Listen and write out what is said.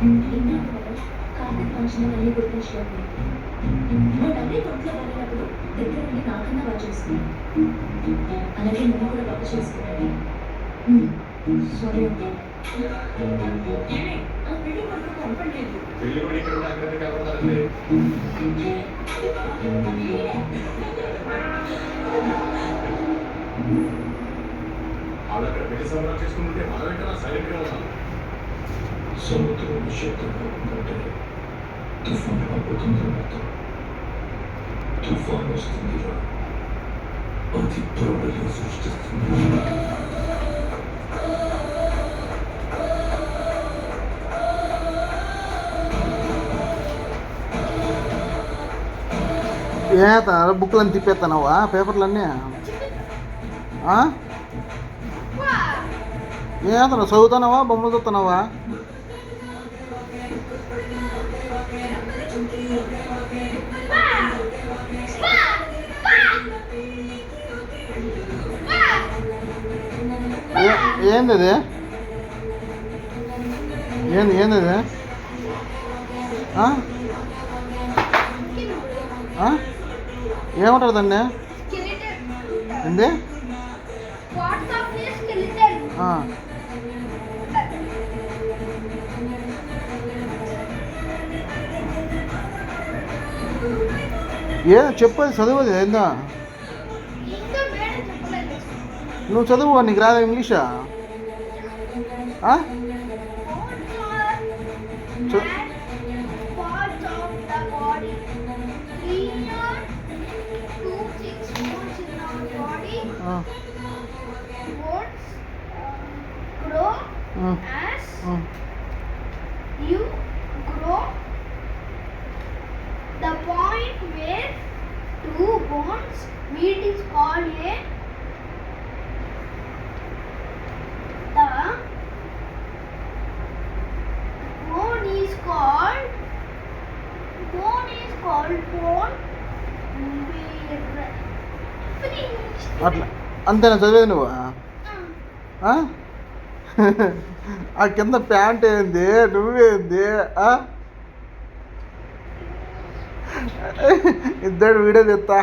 ఇన్నాళ్ళు మనం కార్తీక ఫంక్షన్ అన్ని గుర్తించుకోండి. మా తల్లి ఒంట్లో బాగాలేనప్పుడు దగ్గర ఉండి నాకన్నా బాగా చూసుకున్నాను. అలాగే నువ్వు కూడా బాగా చూసుకున్నాను. సారీ అమ్మా. పెళ్లి కొడుకు కనపడలేదు. పెళ్లి కొడుకు ఇక్కడ అక్కడ కనపడతారండి. వాళ్ళు అక్కడ పెళ్లి సంబరాలు చేసుకుంటుంటే మనం ఏంటన్నా సైలెంట్గా ఉన్నాం. సముద్రం నిశ్శబ్దంగా ఉందంటే తుఫాను రాబోతుందని అర్థం. తుఫాను వస్తుందిరా, అది ప్రళయం సృష్టిస్తుంది. బుక్లను తిప్పేస్తున్నావా పేపర్లన్నీ? ఏతను చదువుతున్నావా బొమ్మలు చూస్తున్నావా? ఏంది అది? ఏంది అది? ఏమంటారు దాన్ని? ఏంది? చెప్పది చదువుది ఏందా? నువ్వు చదువు, నీకు రాదా ఇంగ్లీషా? As you grow, the point where two bones meet is called the bone is called bone. అట్లా అంతేనా చదివేది నువ్వు? ఆ కింద ప్యాంట్ ఏంది, నువ్వేంది? ఇద్దరు వీడియో తెస్తా.